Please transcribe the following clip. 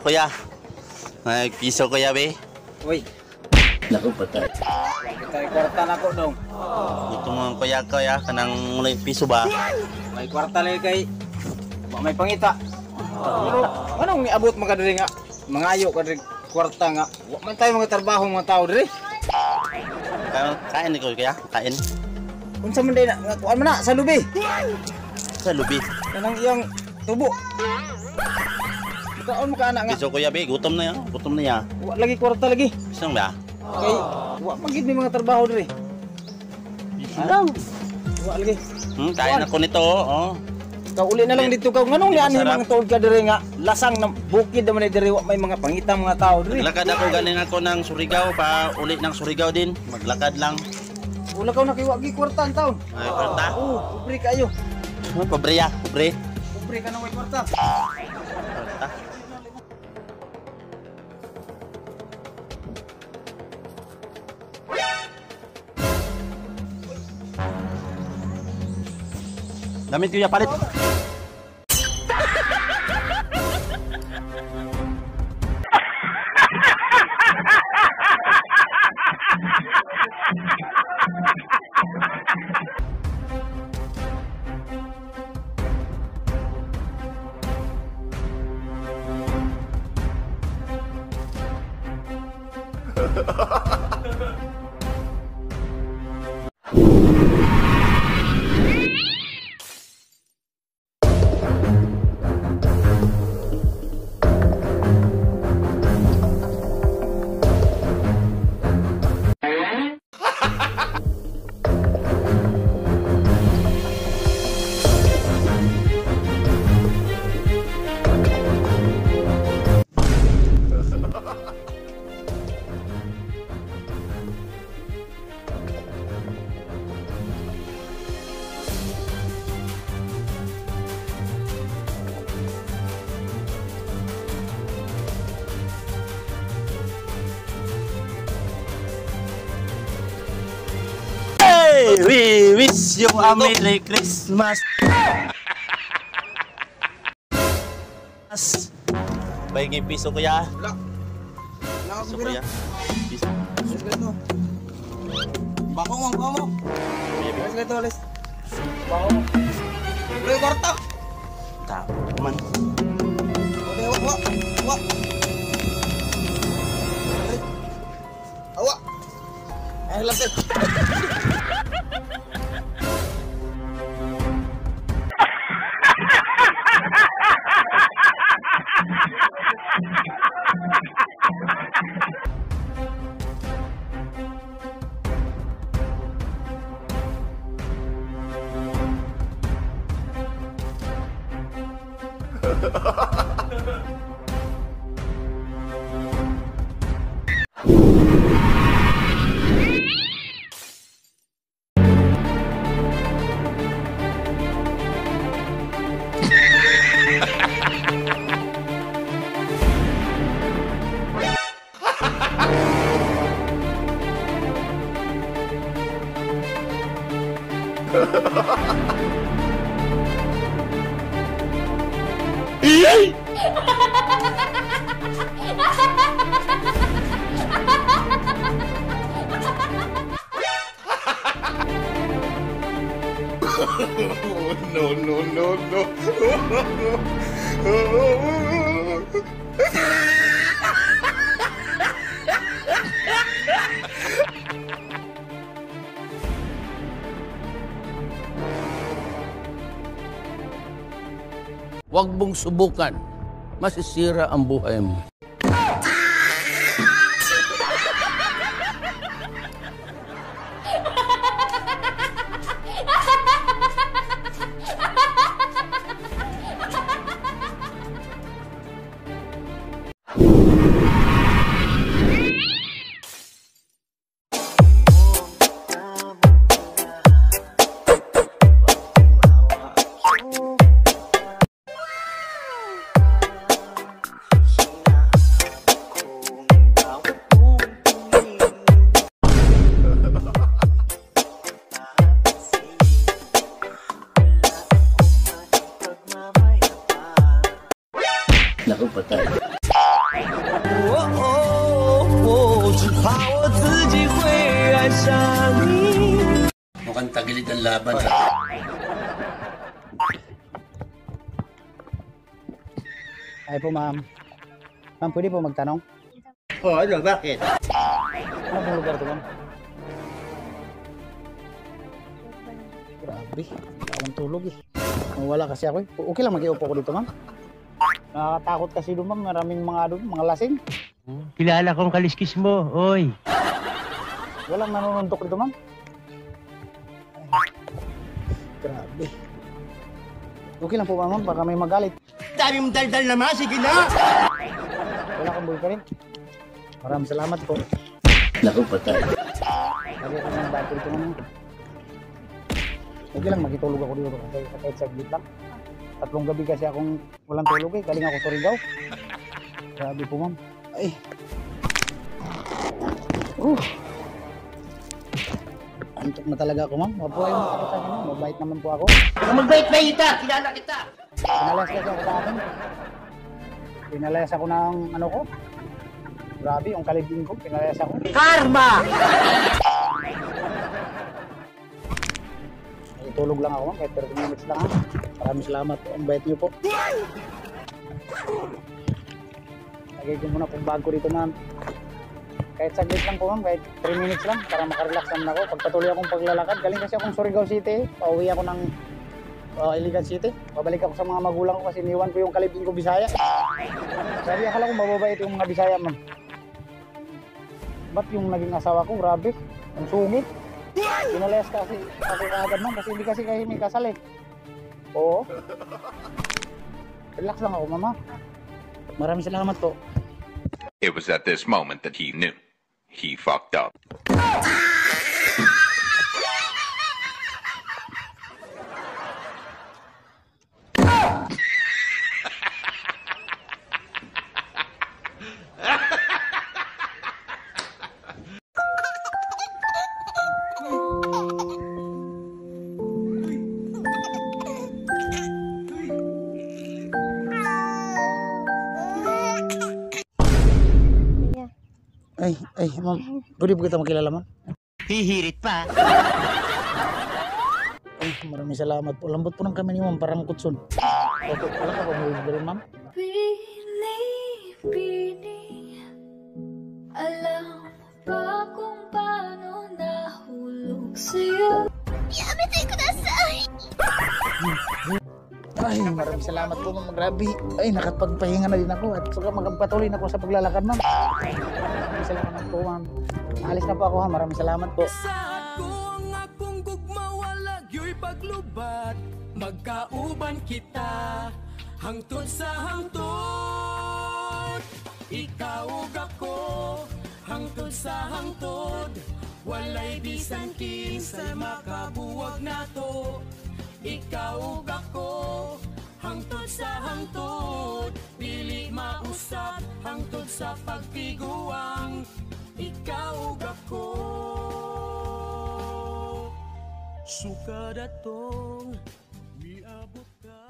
Kuya. May piso kuya, be. Uy. Naku, patay. Patay kwarta na ko dong. Itong kuya, kanang may piso ba? May kwarta lagi kay may pangita. Pero anong niabot mga diri nga? Mangayo ka diri kwarta nga. Wa man tayo mga trabaho mga tao diri. Kain ko kuya, kain. Unsa man day na nga kuan man na sa lubi. Sa lubi. Kanang iyang tubo. Kaon mo ka anak nga. Piso kuya, be. Gutom na ya. Wa lagi kwarta lagi. Isang ba? Kay wa magid ni mga trabaho diri. Alam. Wa lagi. Kain ako nito, oh. Ikaw uli na lang dito ka. Nganong lian mga tuod ka diri nga lasang na bukid naman diri wa may mga pangitang mga tao diri. Maglakad ako galing ako ng Surigao pa uli ng Surigao din. Maglakad lang. Wala ka nakiwagi kwarta ang taon. Ay, kwarta. Oo, pobre kayo. Pobre. Pobre ka na may kwarta. Kwarta. Damit kuya palit. We wish you a Merry Christmas. Baik piso kuya. Wala Piso ako kuya. Piso. Bako mo. Alis ka to, alis. Bako mo. Uy, kwarta. Taman. Okay, wa. Awa. Ay, lapit. Huwag mong subukan. Masisira ang buhay mo. Naku, patay. Mukhang tagilid ang laban. Ay po ma'am. Ma'am, pwede po magtanong? Oh, ano, bakit? Ano pong lugar to ma'am? Grabe, walang tulog eh. Wala kasi ako eh. Okay lang mag-iupo ko dito ma'am. Nakakatakot kasi doon ma'am, maraming mga lasing. Kilala kong kaliskis mo, oy. Walang nanununtok dito ma'am. Grabe. Okay lang po ma'am, baka may magalit. Dami mong daldal naman, sige na! Wala kang boyfriend. Maraming salamat po. Naku, patay. Lagi ako ng bago dito ma'am. Okay lang, magitulog ako dito kasi kahit saglit lang. 3 gabi kasi akong walang tulog eh. Galing ako sa Surigao. Grabe po ma'am. Ay. Antok na talaga ako ma'am. Mabuhay mo ako sa akin ma'am. Mabait naman po ako. Magbait-bait ka! Kilala kita! Pinalayas kasi ako sa akin. Pinalayas ako ng ano ko. Grabe, yung kalibing ko. Pinalayas ako. Karma! Tulog lang ako ma'am. Kahit 30 minutes lang ha. Maraming salamat po. Ang bait niyo po. Lagay ko muna pong bag ko dito ma'am. Kahit saglit lang po ma'am. Kahit 3 minutes lang. Para makarelax naman ako. Pagpatuloy akong paglalakad. Galing kasi akong Surigao City. Pauwi ako ng Iligan City. Babalik ako sa mga magulang ko kasi niwan ko yung kalibing ko Bisaya. Sabi akala ko mababait yung mga Bisaya ma'am. Ba't yung naging asawa ko? Grabe. Ang sungit. Pinalayas kasi ako kaagad ma'am kasi hindi kasi kayo may kasal eh. Oo. Relax lang ako mama. Maraming salamat po. It was at this moment that he knew. He fucked up. Ay, ma'am. Pwede po kita makilala ma'am? Hihirit pa. Ay, maraming salamat po. Lambot po ng kami ni ma'am, parang kutson. Okay, wala ka po mo rin ma'am? Bini, alam ba kung paano nahulog sa'yo? Yamete kudasai! Ay, maraming salamat po ma'am. Grabe. Ay, nakapagpahinga na din ako at saka magpatuloy na ako sa paglalakad ma'am. Maraming salamat po ma'am. Alis na po ako ha. Maraming salamat po. Kung akong gugmawalag yo'y paglubat, magkauban kita hangtod sa hangtod. Ikaw ug ako hangtod sa hangtod, walay bisan kinsay makabuwag nato. Ikaw ug ako hangtod sa hangtod, dili mausap hangtod sa pagtiguang. Ikaw ug ako sukad atong miabot ka.